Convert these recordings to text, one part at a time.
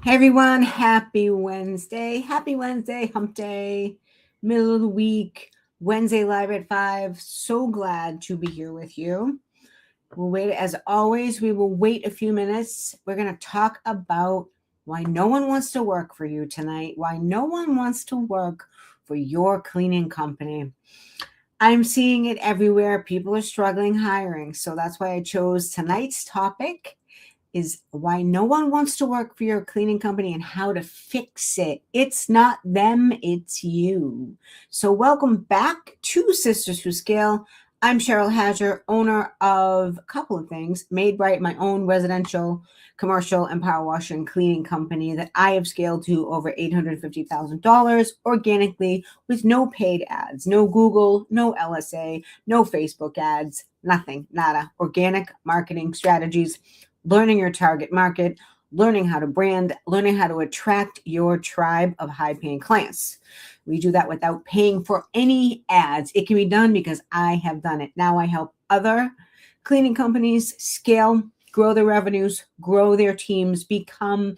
Hey everyone, happy Wednesday. Happy Wednesday, hump day, middle of the week, Wednesday live at 5. So glad to be here with you. We'll wait, as always, we will wait a few minutes. We're going to talk about why no one wants to work for you tonight, why no one wants to work for your cleaning company. I'm seeing it everywhere. People are struggling hiring. So that's why I chose tonight's topic is why no one wants to work for your cleaning company and how to fix it. It's not them, it's you. So welcome back to Sisters Who Scale. I'm Cheryl Hadger, owner of a couple of things, Made Right, my own residential, commercial, and power wash and cleaning company that I have scaled to over $850,000 organically with no paid ads, no Google, no LSA, no Facebook ads, nothing, nada. Organic marketing strategies, learning your target market, learning how to brand, learning how to attract your tribe of high-paying clients. We do that without paying for any ads. It can be done because I have done it. Now I help other cleaning companies scale, grow their revenues, grow their teams, become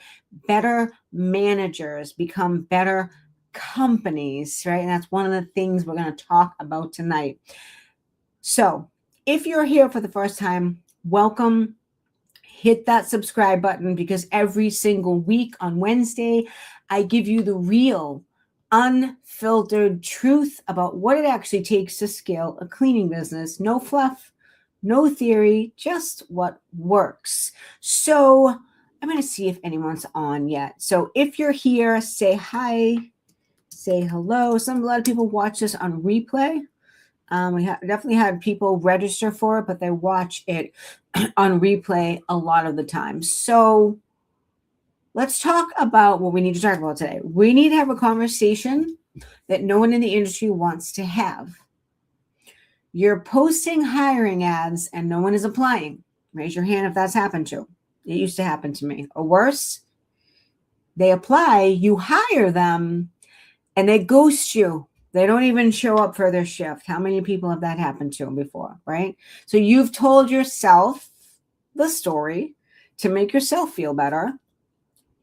better managers, become better companies, right? And that's one of the things we're going to talk about tonight. So if you're here for the first time, welcome. Hit that subscribe button because every single week on Wednesday, I give you the real, unfiltered truth about what it actually takes to scale a cleaning business. No fluff, no theory, just what works. So I'm going to see if anyone's on yet. So if you're here, say hi, say hello. A lot of people watch this on replay. We definitely had people register for it, but they watch it on replay a lot of the time. So let's talk about what we need to talk about today. We need to have a conversation that no one in the industry wants to have. You're posting hiring ads and no one is applying. Raise your hand if that's happened to you. It used to happen to me. Or worse, they apply, you hire them, and they ghost you. They don't even show up for their shift. How many people have that happened to before, right? So you've told yourself the story to make yourself feel better.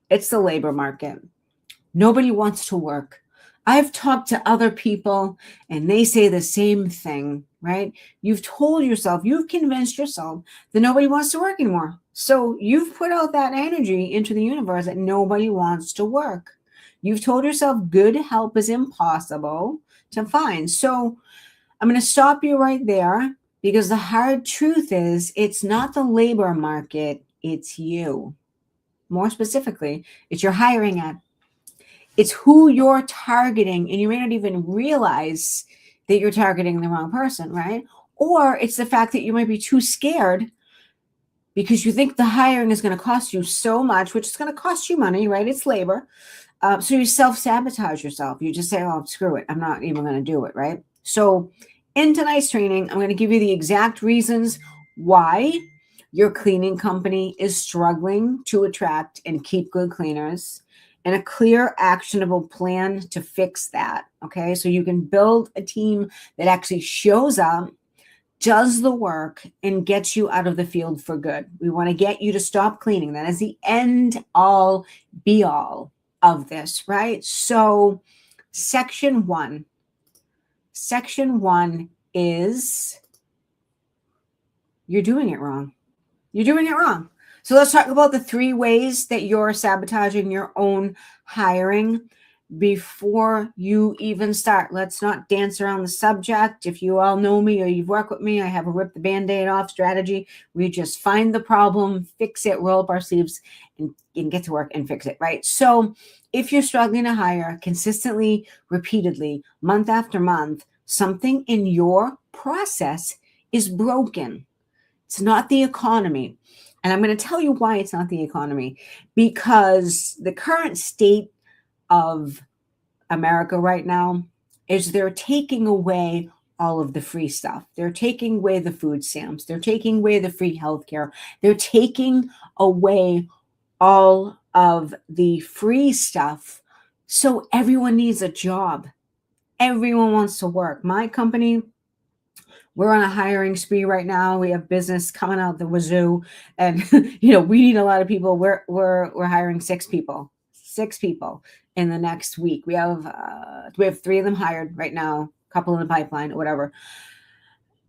It's the labor market. Nobody wants to work. I've talked to other people and they say the same thing, right? You've told yourself, you've convinced yourself that nobody wants to work anymore. So you've put out that energy into the universe that nobody wants to work. You've told yourself good help is impossible to find. So I'm going to stop you right there because the hard truth is it's not the labor market, it's you. More specifically, it's your hiring ad. It's who you're targeting, and you may not even realize that you're targeting the wrong person, right? Or it's the fact that you might be too scared because you think the hiring is going to cost you so much, which is going to cost you money, right? It's labor. So you self-sabotage yourself. You just say, oh, screw it. I'm not even going to do it, right? So in tonight's training, I'm going to give you the exact reasons why your cleaning company is struggling to attract and keep good cleaners and a clear, actionable plan to fix that, okay? So you can build a team that actually shows up, does the work, and gets you out of the field for good. We want to get you to stop cleaning. That is the end all be all of this, right? So section one is you're doing it wrong. You're doing it wrong. So let's talk about the 3 ways that you're sabotaging your own hiring before you even start. Let's not dance around the subject. If you all know me or you've worked with me, I have a rip the Band-Aid off strategy. We just find the problem, fix it, roll up our sleeves, and get to work and fix it, right? So if you're struggling to hire consistently, repeatedly, month after month, something in your process is broken. It's not the economy. And I'm going to tell you why it's not the economy. Because the current state of America right now is they're taking away all of the free stuff. They're taking away the food stamps. They're taking away the free healthcare. They're taking away all of the free stuff. So everyone needs a job. Everyone wants to work. My company, We're on a hiring spree right now. We have business coming out the wazoo, and we need a lot of people. We're hiring 6 people, 6 people in the next week. We have 3 of them hired right now, a couple in the pipeline or whatever,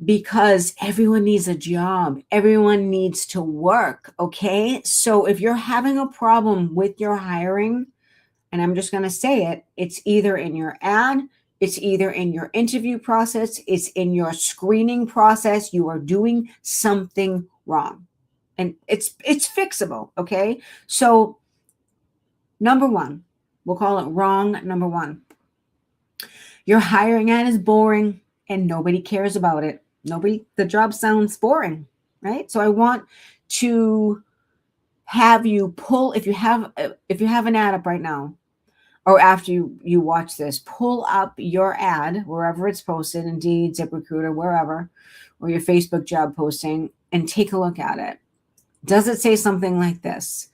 because everyone needs a job. Everyone needs to work. Okay, so if you're having a problem with your hiring, and I'm just going to say it, it's either in your ad, it's either in your interview process, it's in your screening process. You are doing something wrong. And it's fixable, okay? So number 1, we'll call it wrong number 1. Your hiring ad is boring and nobody cares about it. The job sounds boring, right? So I want to have you pull, if you have an ad up right now, or after you watch this, pull up your ad wherever it's posted, Indeed, ZipRecruiter, wherever, or your Facebook job posting, and take a look at it. Does it say something like this?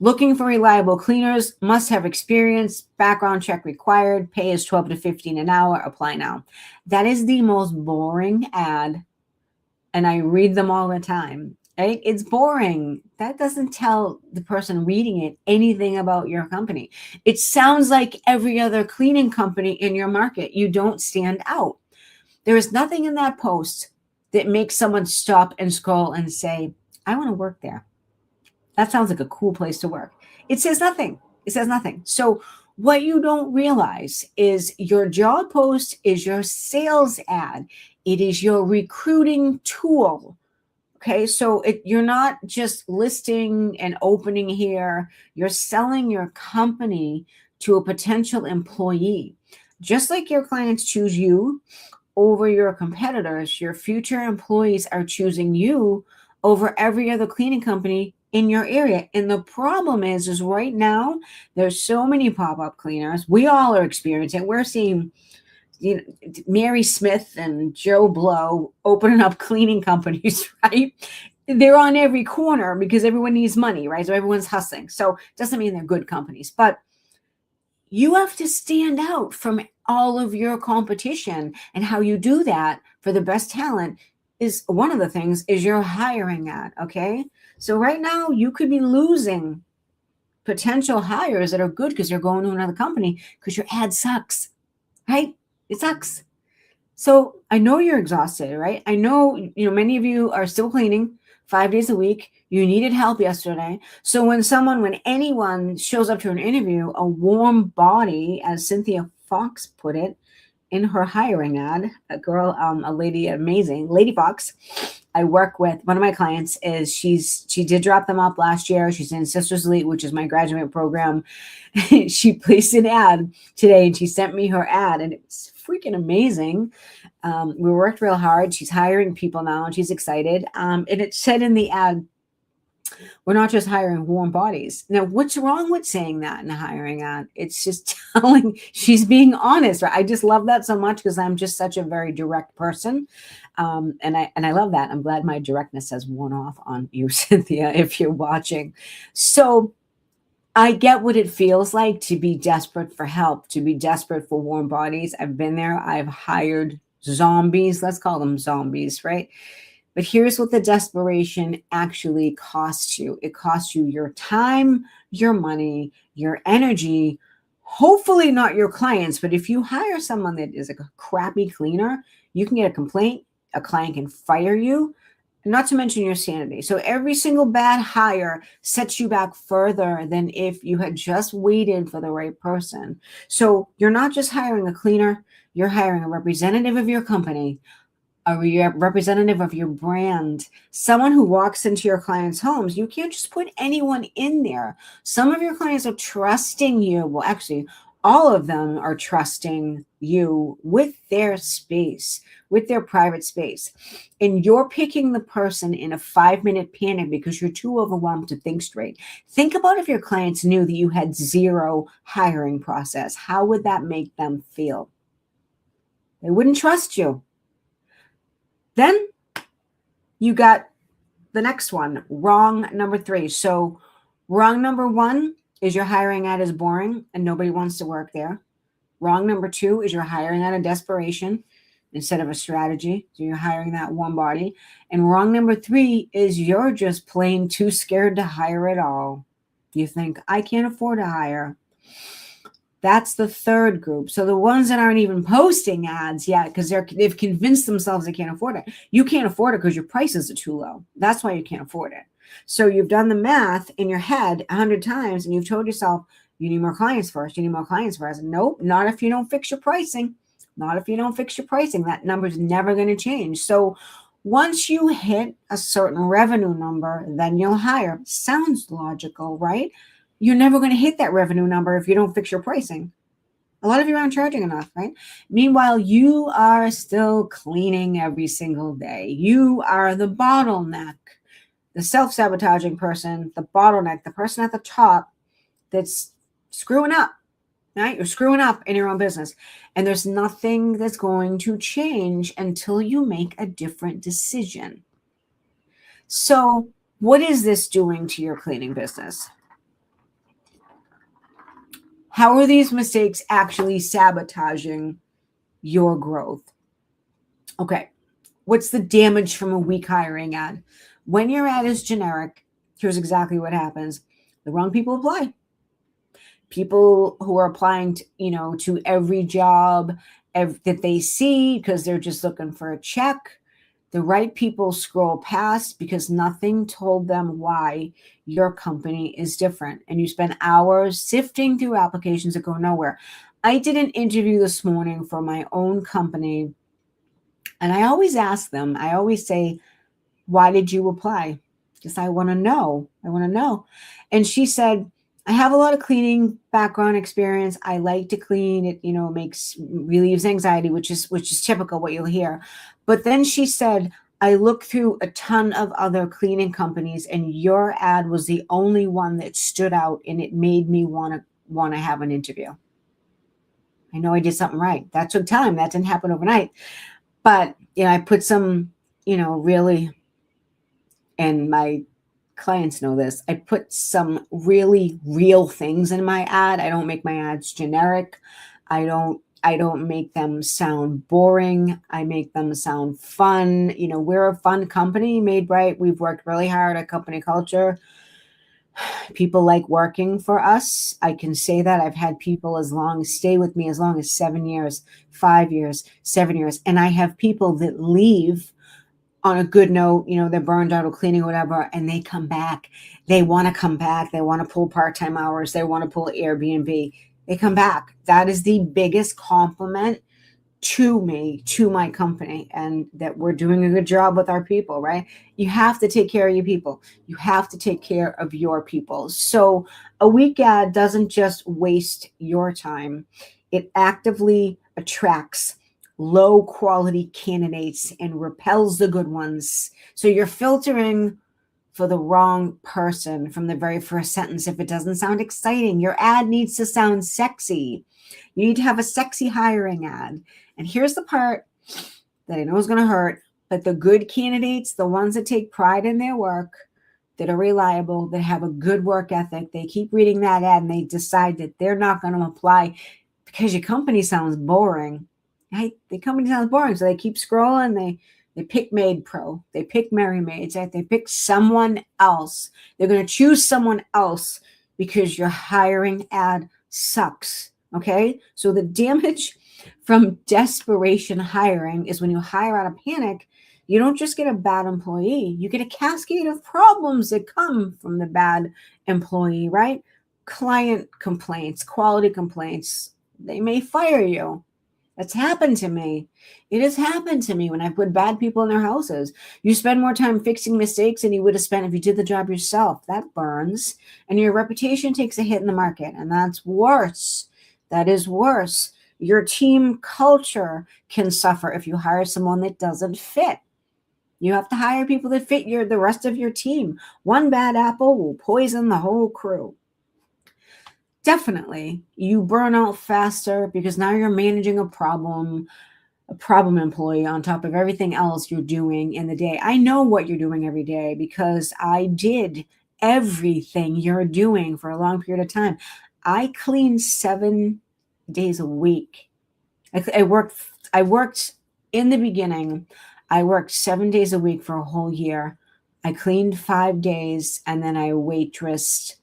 Looking for reliable cleaners, must have experience, background check required, pay is $12 to $15 an hour, apply now. That is the most boring ad, and I read them all the time. Right? It's boring. That doesn't tell the person reading it anything about your company. It sounds like every other cleaning company in your market. You don't stand out. There is nothing in that post that makes someone stop and scroll and say, I want to work there. That sounds like a cool place to work. It says nothing. It says nothing. So what you don't realize is your job post is your sales ad. It is your recruiting tool. Okay, so you're not just listing and opening here, you're selling your company to a potential employee. Just like your clients choose you over your competitors, your future employees are choosing you over every other cleaning company in your area. And the problem is right now, there's so many pop-up cleaners. We all are experiencing, we're seeing Mary Smith and Joe Blow opening up cleaning companies, right? They're on every corner because everyone needs money, right? So everyone's hustling. So it doesn't mean they're good companies, but you have to stand out from all of your competition. And how you do that for the best talent is one of the things is your hiring ad, okay? So right now you could be losing potential hires that are good because you're going to another company because your ad sucks, right? It sucks. So I know you're exhausted, right? I know, many of you are still cleaning 5 days a week. You needed help yesterday. So when anyone shows up to an interview, a warm body, as Cynthia Fox put it in her hiring ad, a lady, amazing, Lady Fox, I work with. One of my clients she did drop them off last year. She's in Sisters Elite, which is my graduate program. She placed an ad today and she sent me her ad, and it's freaking amazing. We worked real hard. She's hiring people now and she's excited. And it said in the ad, we're not just hiring warm bodies. Now, what's wrong with saying that in a hiring ad? It's just she's being honest, right? I just love that so much because I'm just such a very direct person. And I love that. I'm glad my directness has worn off on you, Cynthia, if you're watching. So I get what it feels like to be desperate for help, to be desperate for warm bodies. I've been there. I've hired zombies. Let's call them zombies, right? But here's what the desperation actually costs you. It costs you your time, your money, your energy, hopefully not your clients. But if you hire someone that is a crappy cleaner, you can get a complaint. A client can fire you, not to mention your sanity. So every single bad hire sets you back further than if you had just waited for the right person. So you're not just hiring a cleaner, you're hiring a representative of your company, a representative of your brand, someone who walks into your clients' homes. You can't just put anyone in there. Some of your clients are trusting you. Well, actually, all of them are trusting you with their space, with their private space. And you're picking the person in a 5-minute panic because you're too overwhelmed to think straight. Think about if your clients knew that you had zero hiring process. How would that make them feel? They wouldn't trust you. Then you got the next one, wrong number 3. So wrong number 1 is your hiring ad is boring and nobody wants to work there. Wrong number 2 is your hiring out of desperation instead of a strategy. So you're hiring that one body. And wrong number 3 is you're just plain too scared to hire at all. You think, I can't afford to hire. That's the third group. So the ones that aren't even posting ads yet because they've convinced themselves they can't afford it. You can't afford it because your prices are too low. That's why you can't afford it. So you've done the math in your head 100 times and you've told yourself, you need more clients first. You need more clients first. Nope, not if you don't fix your pricing. Not if you don't fix your pricing. That number's never going to change. So once you hit a certain revenue number, then you'll hire. Sounds logical, right? You're never going to hit that revenue number if you don't fix your pricing. A lot of you aren't charging enough, right? Meanwhile, you are still cleaning every single day. You are the bottleneck, the self-sabotaging person, the bottleneck, the person at the top that's screwing up, right? You're screwing up in your own business. And there's nothing that's going to change until you make a different decision. So what is this doing to your cleaning business? How are these mistakes actually sabotaging your growth? Okay, what's the damage from a weak hiring ad? When your ad is generic, here's exactly what happens. The wrong people apply. People who are applying to every job that they see because they're just looking for a check. The right people scroll past because nothing told them why your company is different. And you spend hours sifting through applications that go nowhere. I did an interview this morning for my own company. And I always ask them, I always say, why did you apply? Because I want to know. And she said, I have a lot of cleaning background experience. I like to clean. It, relieves anxiety, which is typical what you'll hear. But then she said, I looked through a ton of other cleaning companies and your ad was the only one that stood out and it made me want to have an interview. I know I did something right. That took time. That didn't happen overnight. But, I put some, really, and my clients know this, I put some really real things in my ad. I don't make my ads generic. I don't make them sound boring. I make them sound fun. We're a fun company, Made Bright. We've worked really hard at company culture. People like working for us. I can say that. I've had people stay with me as long as 7 years, 5 years, 7 years. And I have people that leave on a good note, they're burned out of cleaning, whatever, and they come back. They want to come back. They want to pull part-time hours. They want to pull Airbnb. They come back. That is the biggest compliment to me, to my company, and that we're doing a good job with our people, right? You have to take care of your people. You have to take care of your people. So a weak ad doesn't just waste your time. It actively attracts low quality candidates and repels the good ones. So you're filtering for the wrong person from the very first sentence. If it doesn't sound exciting, your ad needs to sound sexy. You need to have a sexy hiring ad. And here's the part that I know is going to hurt, but the good candidates, the ones that take pride in their work, that are reliable, that have a good work ethic, they keep reading that ad and they decide that they're not going to apply because your company sounds boring. Right? The company sounds boring, so they keep scrolling. They pick Made Pro. They pick Merry Maids. Right? They pick someone else. They're going to choose someone else because your hiring ad sucks. Okay? So the damage from desperation hiring is when you hire out of panic, you don't just get a bad employee. You get a cascade of problems that come from the bad employee, right? Client complaints, quality complaints. They may fire you. That's happened to me. It has happened to me when I put bad people in their houses. You spend more time fixing mistakes than you would have spent if you did the job yourself. That burns. And your reputation takes a hit in the market. And that's worse. That is worse. Your team culture can suffer if you hire someone that doesn't fit. You have to hire people that fit the rest of your team. One bad apple will poison the whole crew. Definitely, you burn out faster because now you're managing a problem employee on top of everything else you're doing in the day. I know what you're doing every day because I did everything you're doing for a long period of time. I cleaned 7 days a week. I worked in the beginning, I worked 7 days a week for a whole year. I cleaned 5 days, and then I waitressed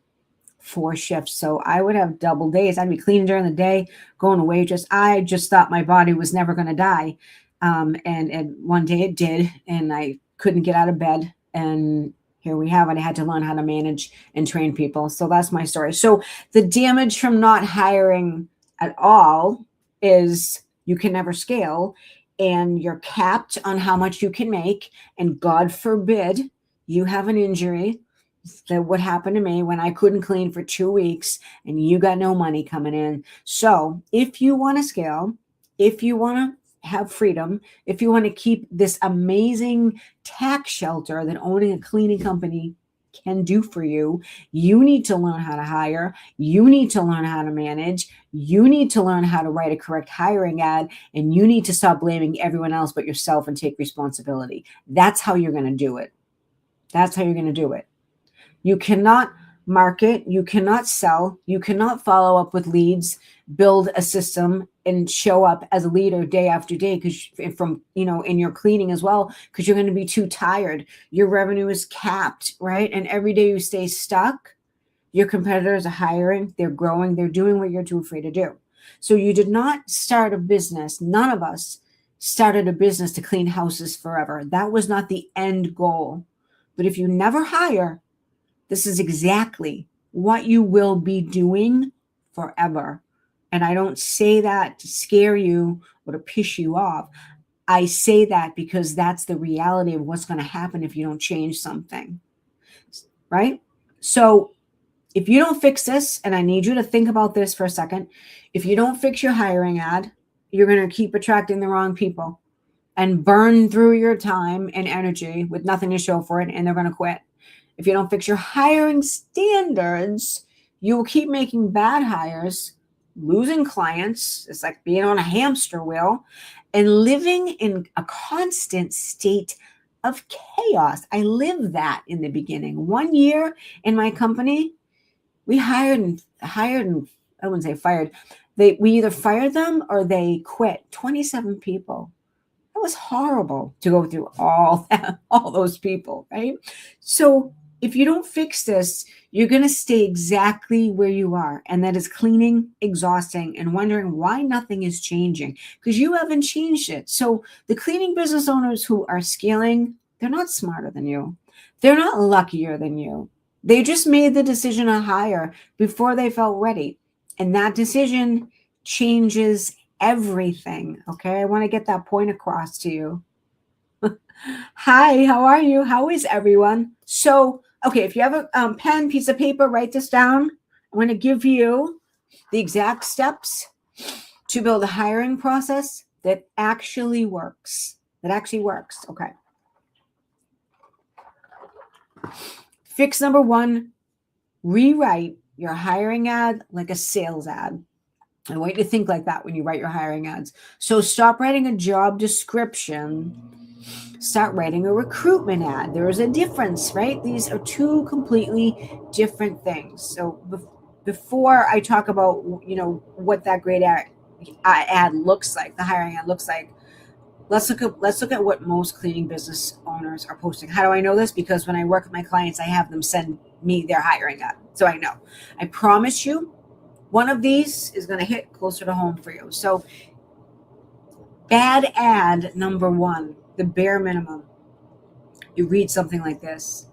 4 shifts. So I would have double days. I'd be cleaning during the day, going to waitress. I just thought my body was never going to die. And one day it did, and I couldn't get out of bed. And here we have it. I had to learn how to manage and train people. So that's my story. So the damage from not hiring at all is you can never scale, and you're capped on how much you can make. And God forbid you have an injury. That what happened to me when I couldn't clean for 2 weeks and you got no money coming in. So if you want to scale, if you want to have freedom, if you want to keep this amazing tax shelter that owning a cleaning company can do for you, you need to learn how to hire. You need to learn how to manage. You need to learn how to write a correct hiring ad, and you need to stop blaming everyone else but yourself and take responsibility. That's how you're going to do it. That's how you're going to do it. You cannot market, you cannot sell, you cannot follow up with leads, build a system, and show up as a leader day after day because from, in your cleaning as well, because you're going to be too tired. Your revenue is capped, right? And every day you stay stuck, your competitors are hiring, they're growing, they're doing what you're too afraid to do. So you did not start a business. None of us started a business to clean houses forever. That was not the end goal. But if you never hire, this is exactly what you will be doing forever. And I don't say that to scare you or to piss you off. I say that because that's the reality of what's going to happen if you don't change something, right? So if you don't fix this, and I need you to think about this for a second, if you don't fix your hiring ad, you're going to keep attracting the wrong people and burn through your time and energy with nothing to show for it, and they're going to quit. If you don't fix your hiring standards, you will keep making bad hires, losing clients. It's like being on a hamster wheel and living in a constant state of chaos. I lived that in the beginning. 1 year in my company, we hired and I wouldn't say fired. We either fired them or they quit. 27 people. It was horrible to go through all those people, right? So if you don't fix this, you're going to stay exactly where you are. And that is cleaning, exhausting, and wondering why nothing is changing because you haven't changed it. So the cleaning business owners who are scaling, they're not smarter than you. They're not luckier than you. They just made the decision to hire before they felt ready. And that decision changes everything. Okay. I want to get that point across to you. Hi, how are you? How is everyone? So, okay, if you have a pen, piece of paper, write this down. I'm going to give you the exact steps to build a hiring process that actually works. Okay. Fix number 1, rewrite your hiring ad like a sales ad. I want you to think like that when you write your hiring ads. So stop writing a job description. Start writing a recruitment ad. There is a difference, right? These are 2 completely different things. So before I talk about, what that great ad looks like, the hiring ad looks like, let's look at what most cleaning business owners are posting. How do I know this? Because when I work with my clients, I have them send me their hiring ad. So I know. I promise you, one of these is going to hit closer to home for you. So bad ad number 1, the bare minimum. You read something like this: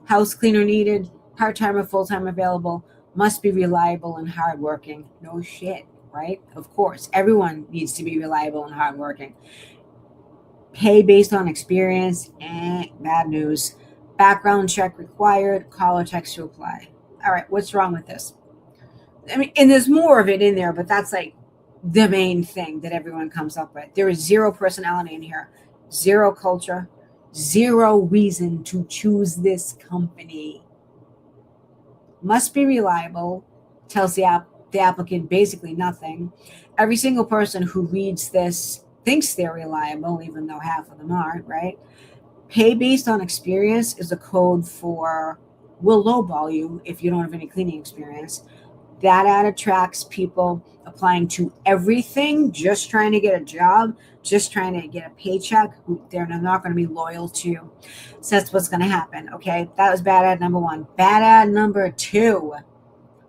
house cleaner needed, part-time or full-time available, must be reliable and hardworking. No shit, right? Of course, everyone needs to be reliable and hardworking. Pay based on experience, bad news. Background check required, call or text to apply. All right, what's wrong with this? I mean, and there's more of it in there, but that's like the main thing that everyone comes up with. There is 0 personality in here, 0 culture, 0 reason to choose this company. Must be reliable, tells the applicant basically nothing. Every single person who reads this thinks they're reliable, even though half of them aren't, right? Pay based on experience is a code for we'll lowball you if you don't have any cleaning experience. That ad attracts people applying to everything, just trying to get a job, just trying to get a paycheck, who they're not going to be loyal to you. So that's what's going to happen. Okay. That was bad ad number one. Bad ad number two,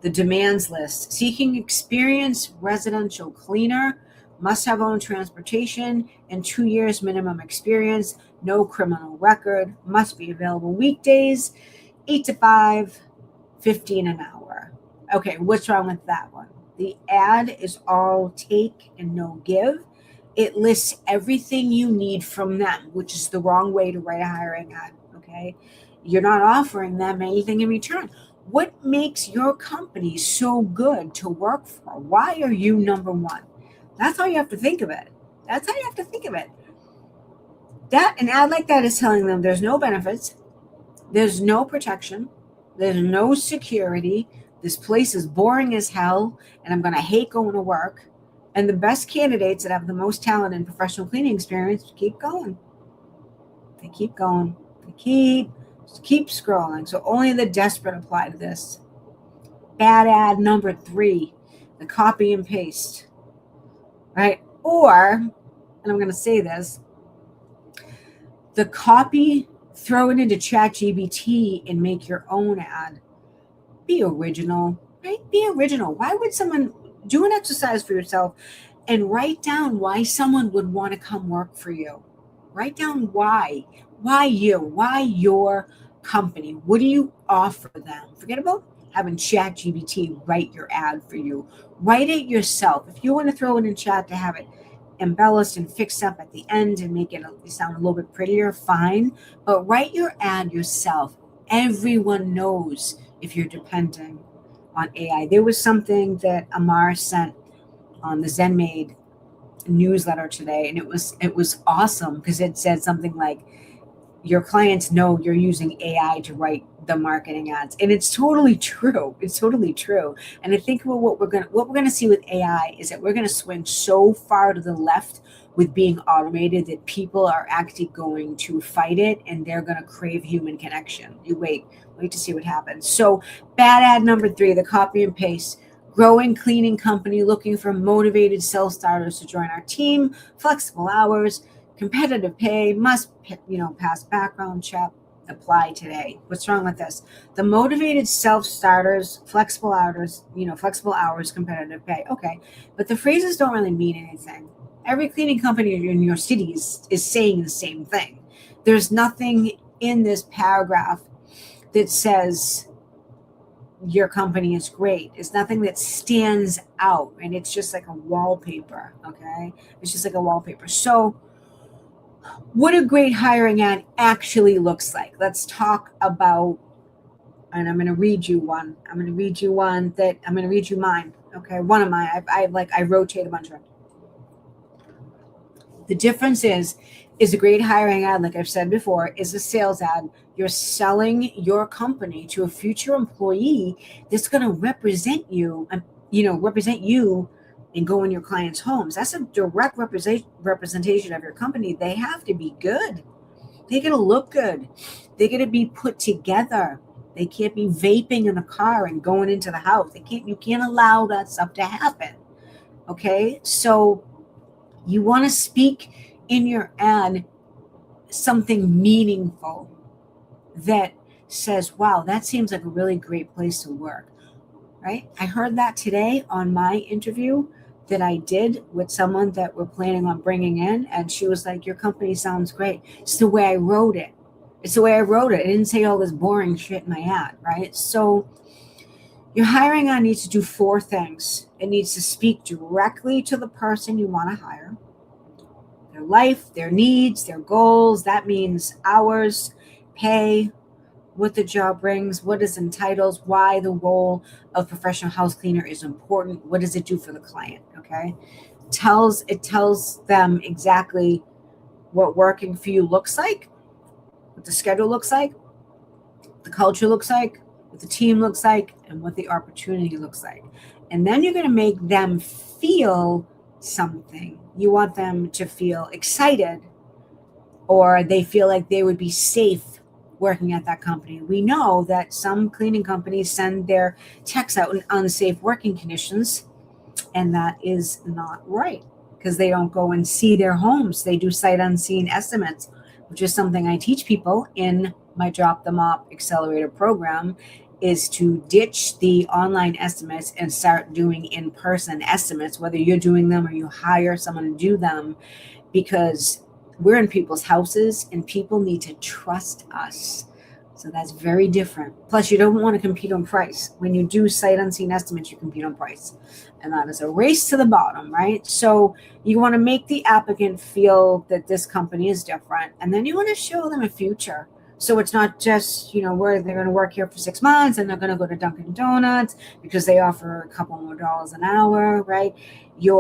the demands list. Seeking experienced residential cleaner, must have own transportation and 2 years minimum experience, no criminal record, must be available weekdays, 8 to 5, 15 an hour. Okay, what's wrong with that one? The ad is all take and no give. It lists everything you need from them, which is the wrong way to write a hiring ad. Okay, you're not offering them anything in return. What makes your company so good to work for? Why are you number one? That's how you have to think of it. That's how you have to think of it. That an ad like that is telling them there's no benefits, there's no protection, there's no security. This place is boring as hell, and I'm going to hate going to work. And the best candidates that have the most talent and professional cleaning experience keep going. They keep going. They keep scrolling. So only the desperate apply to this. Bad ad number three, the copy and paste. Right? Or, and I'm going to say this, the copy, throw it into ChatGPT and make your own ad. Be original, right? Be original. Why would someone do an exercise for yourself and write down why someone would want to come work for you? Write down why. Why you? Why your company? What do you offer them? Forget about having ChatGPT write your ad for you. Write it yourself. If you want to throw it in chat to have it embellished and fixed up at the end and make it sound a little bit prettier, fine. But write your ad yourself. Everyone knows if you're depending on AI. There was something that Amar sent on the ZenMaid newsletter today, and it was awesome because it said something like, your clients know you're using AI to write the marketing ads, and it's totally true. It's totally true. And I think what we're gonna see with AI is that we're gonna swing so far to the left with being automated that people are actually going to fight it, and they're gonna crave human connection. You wait to see what happens. So bad ad number three, the copy and paste. Growing cleaning company looking for motivated self-starters to join our team, flexible hours, competitive pay, must pass background check, apply today. What's wrong with this? The motivated self-starters, flexible hours, competitive pay. Okay, but the phrases don't really mean anything. Every cleaning company in your city is saying the same thing. There's nothing in this paragraph that says your company is great. It's nothing that stands out, and it's just like a wallpaper. Okay, it's just like a wallpaper. So what a great hiring ad actually looks like. Let's talk about, and I'm going to read you one. I'm going to read you mine. Okay, one of mine. I rotate a bunch of them. The difference is a great hiring ad, like I've said before, is a sales ad. You're selling your company to a future employee that's going to represent you and go in your clients' homes. That's a direct representation of your company. They have to be good. They got to look good. They got to be put together. They can't be vaping in the car and going into the house. You can't allow that stuff to happen. Okay? So you want to speak in your ad something meaningful that says, wow, that seems like a really great place to work, right? I heard that today on my interview that I did with someone that we're planning on bringing in, and she was like, your company sounds great. It's the way I wrote it. I didn't say all this boring shit in my ad, right? So your hiring ad needs to do four things. It needs to speak directly to the person you want to hire, their life, their needs, their goals. That means hours, pay, what the job brings, what it entitles, why the role of professional house cleaner is important, what does it do for the client, okay? It tells them exactly what working for you looks like, what the schedule looks like, the culture looks like, what the team looks like, and what the opportunity looks like. And then you're going to make them feel something. You want them to feel excited, or they feel like they would be safe working at that company. We know that some cleaning companies send their techs out in unsafe working conditions, and that is not right because they don't go and see their homes. They do sight unseen estimates, which is something I teach people in my Drop the Mop Accelerator program, is to ditch the online estimates and start doing in-person estimates, whether you're doing them or you hire someone to do them, because we're in people's houses and people need to trust us. So that's very different. Plus, you don't want to compete on price. When you do sight unseen estimates, you compete on price. And that is a race to the bottom, right? So you want to make the applicant feel that this company is different. And then you want to show them a future. So it's not just, where they're going to work here for 6 months and they're going to go to Dunkin' Donuts because they offer a couple more dollars an hour, right? You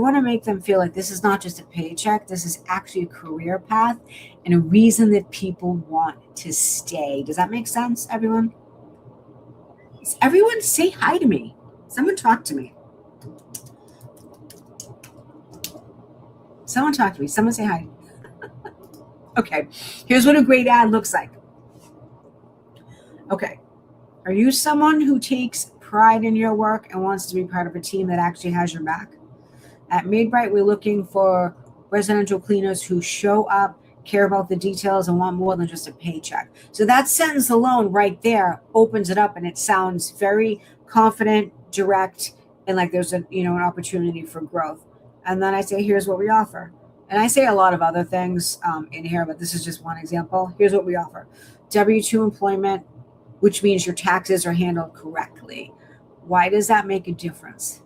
want to make them feel like this is not just a paycheck. This is actually a career path and a reason that people want to stay. Does that make sense, everyone? Everyone say hi to me. Someone talk to me. Someone talk to me. Someone say hi. Okay, here's what a great ad looks like. Okay, are you someone who takes pride in your work and wants to be part of a team that actually has your back? At MadeBright, we're looking for residential cleaners who show up, care about the details, and want more than just a paycheck. So that sentence alone right there opens it up, and it sounds very confident, direct, and like there's an opportunity for growth. And then I say, here's what we offer. And I say a lot of other things in here, but this is just one example. Here's what we offer. W-2 employment, which means your taxes are handled correctly. Why does that make a difference?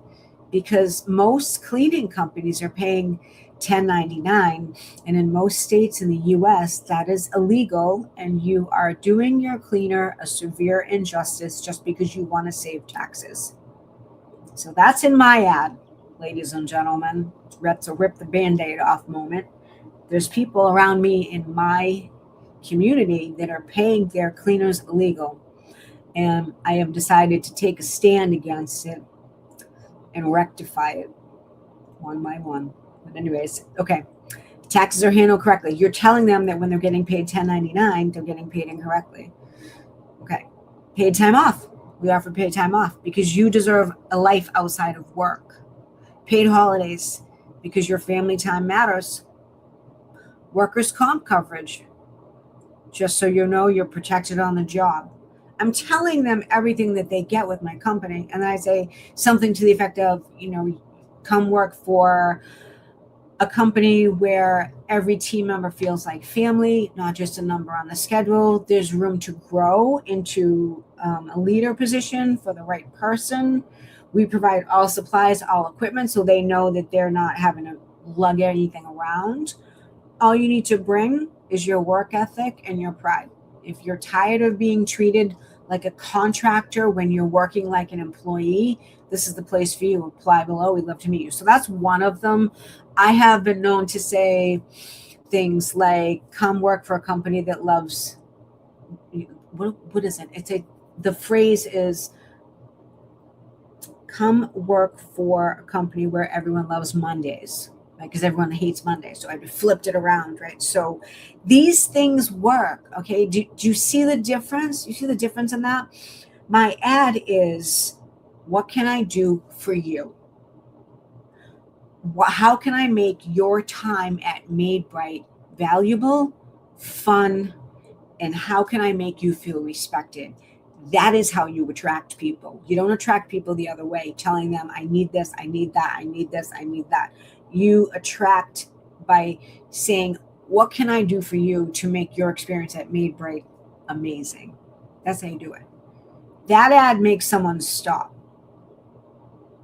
Because most cleaning companies are paying 1099, and in most states in the US, that is illegal, and you are doing your cleaner a severe injustice just because you want to save taxes. So that's in my ad, ladies and gentlemen. That's a rip the Band-Aid off moment. There's people around me in my community that are paying their cleaners illegal, and I have decided to take a stand against it and rectify it one by one. But anyways, okay. Taxes are handled correctly. You're telling them that when they're getting paid 1099, they're getting paid incorrectly. Okay. Paid time off. We offer paid time off because you deserve a life outside of work. Paid holidays because your family time matters. Workers' comp coverage, just so you know you're protected on the job. I'm telling them everything that they get with my company. And then I say something to the effect of, come work for a company where every team member feels like family, not just a number on the schedule. There's room to grow into a leader position for the right person. We provide all supplies, all equipment, so they know that they're not having to lug anything around. All you need to bring is your work ethic and your pride. If you're tired of being treated like a contractor when you're working like an employee, this is the place for you. Apply below. We'd love to meet you. So that's one of them. I have been known to say things like, come work for a company that loves, what is it? The phrase is, come work for a company where everyone loves Mondays, right? Because everyone hates Mondays. So I flipped it around, right? So these things work, okay? Do you see the difference? You see the difference in that? My ad is, what can I do for you? How can I make your time at MadeBright valuable, fun, and how can I make you feel respected? That is how you attract people. You don't attract people the other way, telling them, I need this, I need that, I need this, I need that. You attract by saying, what can I do for you to make your experience at MadeBright amazing? That's how you do it. That ad makes someone stop.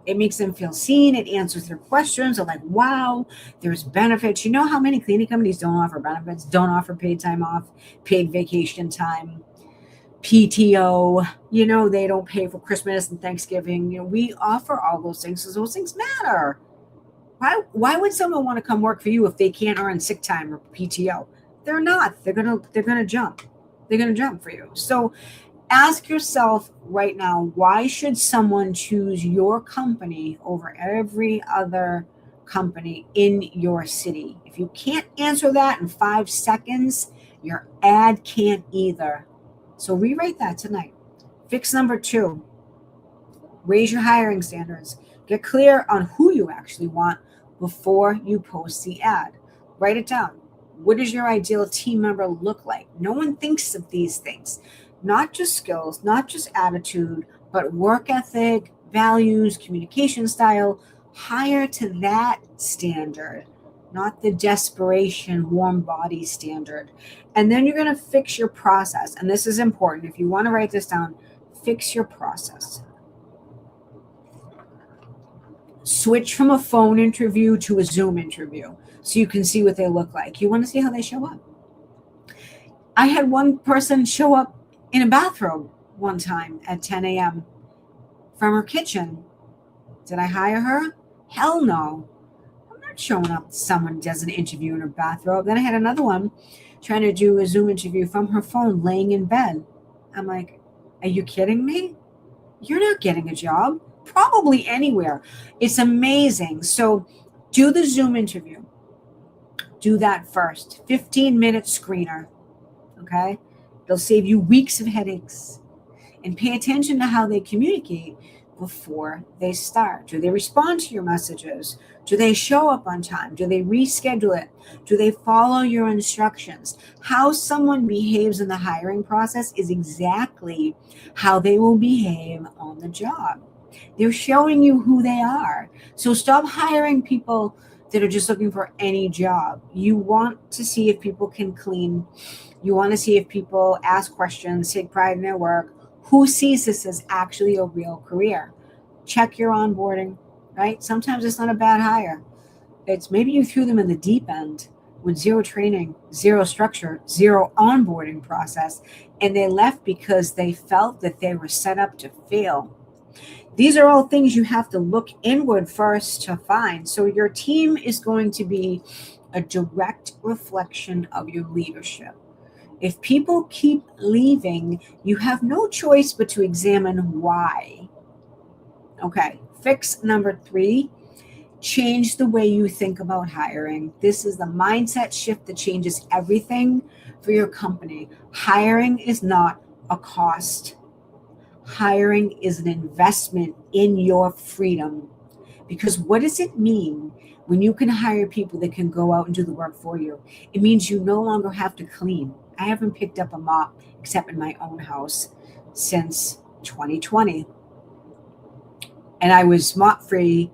It makes them feel seen. It answers their questions. They're like, wow, there's benefits. You know how many cleaning companies don't offer benefits, don't offer paid time off, paid vacation time, PTO, they don't pay for Christmas and Thanksgiving. We offer all those things because those things matter. Why would someone want to come work for you if they can't earn sick time or PTO? They're not. They're gonna jump. They're gonna jump for you. So ask yourself right now, why should someone choose your company over every other company in your city? If you can't answer that in 5 seconds, Your ad can't either. So rewrite that tonight. Fix number 2. Raise your hiring standards. Get clear on who you actually want before you post the ad. Write it down. What does your ideal team member look like? No one thinks of these things. Not just skills, not just attitude, but work ethic, values, communication style. Hire to that standard, not the desperation, warm body standard. And then you're going to fix your process. And this is important. If you want to write this down, fix your process. Switch from a phone interview to a Zoom interview so you can see what they look like. You want to see how they show up. I had one person show up in a bathrobe one time at 10 a.m. from her kitchen. Did I hire her? Hell no. I'm not showing up to someone who does an interview in her bathrobe. Then I had another one trying to do a Zoom interview from her phone laying in bed. I'm like, are you kidding me? You're not getting a job. Probably anywhere. It's amazing. So do the Zoom interview. Do that first. 15-minute screener. Okay? It'll save you weeks of headaches. And pay attention to how they communicate before they start. Do they respond to your messages? Do they show up on time? Do they reschedule it? Do they follow your instructions? How someone behaves in the hiring process is exactly how they will behave on the job. They're showing you who they are. So stop hiring people that are just looking for any job. You want to see if people can clean. You want to see if people ask questions, take pride in their work. Who sees this as actually a real career? Check your onboarding, right? Sometimes it's not a bad hire. It's maybe you threw them in the deep end with zero training, zero structure, zero onboarding process, and they left because they felt that they were set up to fail. These are all things you have to look inward first to find. So your team is going to be a direct reflection of your leadership. If people keep leaving, you have no choice but to examine why. Okay, fix number 3. Change the way you think about hiring. This is the mindset shift that changes everything for your company. Hiring is not a cost. Hiring is an investment in your freedom. Because what does it mean when you can hire people that can go out and do the work for you? It means you no longer have to clean. I haven't picked up a mop except in my own house since 2020. And I was mop free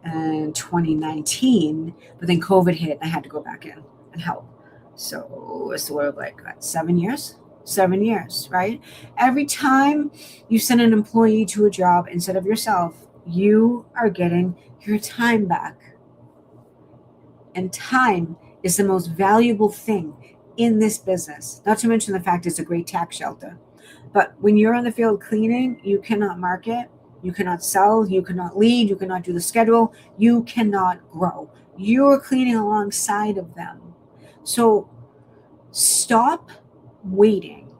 in 2019, but then COVID hit and I had to go back in and help. So it's sort of like 7 years. 7 years, right? Every time you send an employee to a job instead of yourself, you are getting your time back. And time is the most valuable thing in this business. Not to mention the fact it's a great tax shelter. But when you're in the field cleaning, you cannot market, you cannot sell, you cannot lead, you cannot do the schedule, you cannot grow. You're cleaning alongside of them. So stop waiting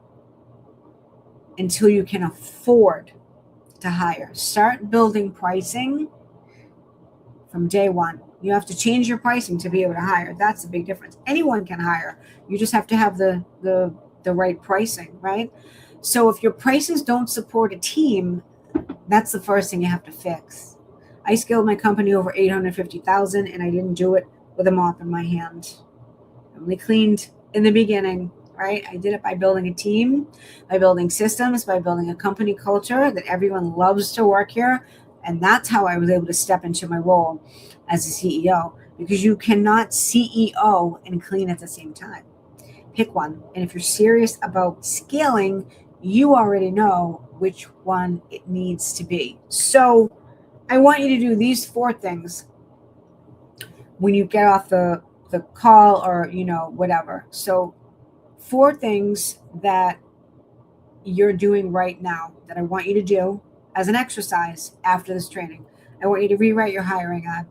until you can afford to hire. Start building pricing from day one. You have to change your pricing to be able to hire. That's the big difference. Anyone can hire. You just have to have the right pricing, right? So if your prices don't support a team, that's the first thing you have to fix. I scaled my company over $850,000 and I didn't do it with a mop in my hand. I only cleaned in the beginning, right? I did it by building a team, by building systems, by building a company culture that everyone loves to work here. And that's how I was able to step into my role as a CEO, because you cannot CEO and clean at the same time. Pick one. And if you're serious about scaling, you already know which one it needs to be. So I want you to do these 4 things when you get off the call or, whatever. So 4 things that you're doing right now that I want you to do as an exercise after this training. I want you to rewrite your hiring ad.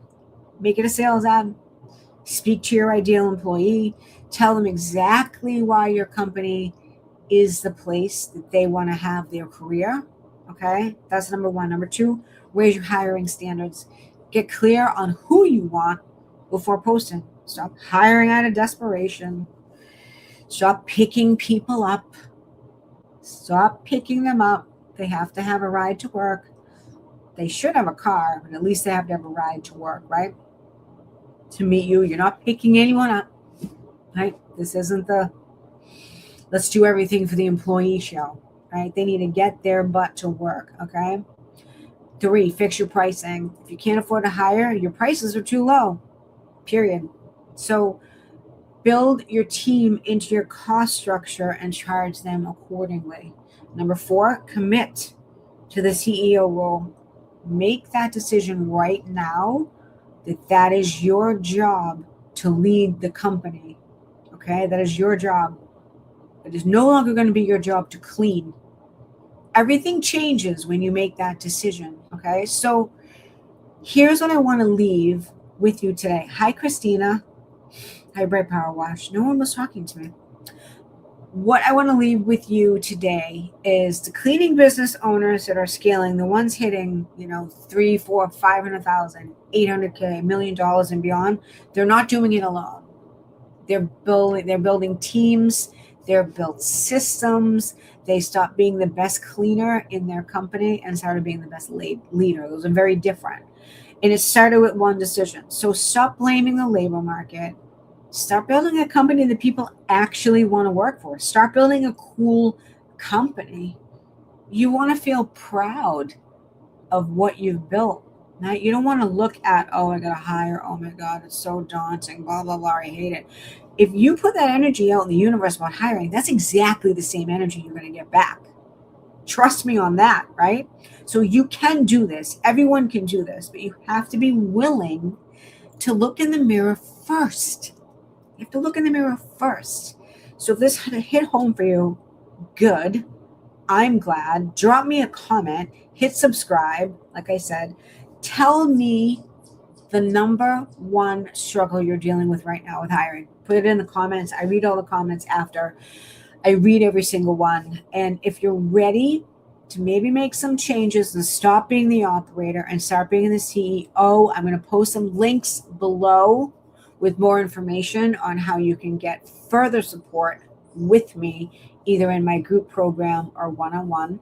Make it a sales ad. Speak to your ideal employee. Tell them exactly why your company is the place that they want to have their career. Okay, that's number 1. Number 2, raise your hiring standards. Get clear on who you want before posting. Stop hiring out of desperation. Stop picking people up. Stop picking them up. They have to have a ride to work. They should have a car, but at least they have to have a ride to work, right? To meet you. You're not picking anyone up, right? This isn't the let's do everything for the employee show, right? They need to get their butt to work, okay? 3, fix your pricing. If you can't afford to hire, your prices are too low, period. So build your team into your cost structure and charge them accordingly. Number 4, commit to the CEO role. Make that decision right now that is your job to lead the company, okay? That is your job. It is no longer going to be your job to clean. Everything changes when you make that decision, okay? So here's what I want to leave with you today. Hi, Christina. Hi, Bright Power Wash. No one was talking to me. What I want to leave with you today is the cleaning business owners that are scaling, the ones hitting, 3, 4, 500,000, 800K, $1 million and beyond. They're not doing it alone. They're building teams. They're built systems. They stopped being the best cleaner in their company and started being the best leader. Those are very different. And it started with one decision. So stop blaming the labor market. Start building a company that people actually want to work for. Start building a cool company. You want to feel proud of what you've built. Now, you don't want to look at, oh, I got to hire. Oh my God, it's so daunting, blah, blah, blah. I hate it. If you put that energy out in the universe about hiring, that's exactly the same energy you're going to get back. Trust me on that, right? So you can do this. Everyone can do this, but you have to be willing to look in the mirror first. You have to look in the mirror first. So if this hit home for you, good. I'm glad. Drop me a comment. Hit subscribe. Like I said, tell me the number one struggle you're dealing with right now with hiring. Put it in the comments. I read all the comments after. I read every single one. And if you're ready to maybe make some changes and stop being the operator and start being the CEO, I'm going to post some links below with more information on how you can get further support with me, either in my group program or one-on-one.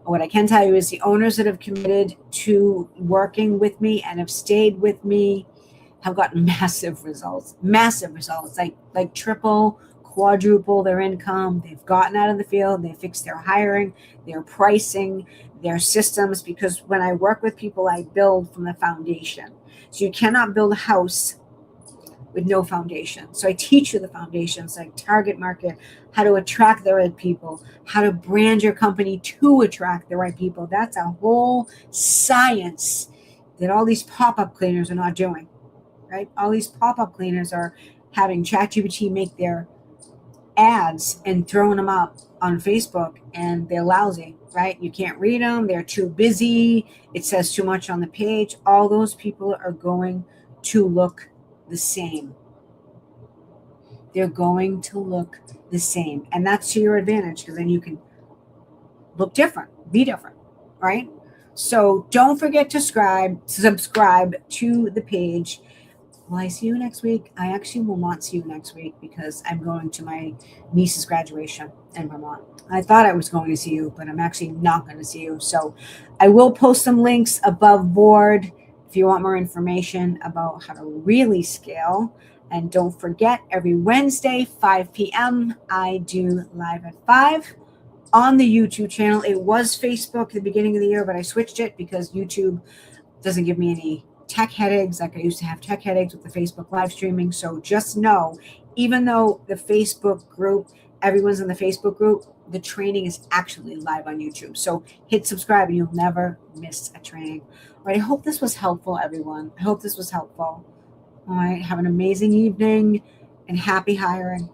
What I can tell you is the owners that have committed to working with me and have stayed with me have gotten massive results, like triple, quadruple their income. They've gotten out of the field. They fixed their hiring, their pricing, their systems, because when I work with people, I build from the foundation. So you cannot build a house with no foundation. So I teach you the foundations, like target market, how to attract the right people, how to brand your company to attract the right people. That's a whole science that all these pop-up cleaners are not doing, right? All these pop-up cleaners are having ChatGPT make their ads and throwing them up on Facebook, and they're lousy, right? You can't read them. They're too busy. It says too much on the page. All those people are going to look the same. They're going to look the same. And that's to your advantage, because then you can look different, be different, right? So don't forget to subscribe to the page. Will I see you next week? I actually will not see you next week because I'm going to my niece's graduation in Vermont. I thought I was going to see you, but I'm actually not going to see you. So I will post some links above board if you want more information about how to really scale. And don't forget, every Wednesday, 5 p.m., I do live at 5 on the YouTube channel. It was Facebook at the beginning of the year, but I switched it because YouTube doesn't give me any tech headaches like I used to have tech headaches with the Facebook live streaming. So just know, even though the Facebook group, everyone's in the Facebook group, the training is actually live on YouTube. So hit subscribe and you'll never miss a training. All right, I hope this was helpful, everyone. I hope this was helpful. All right, have an amazing evening and happy hiring.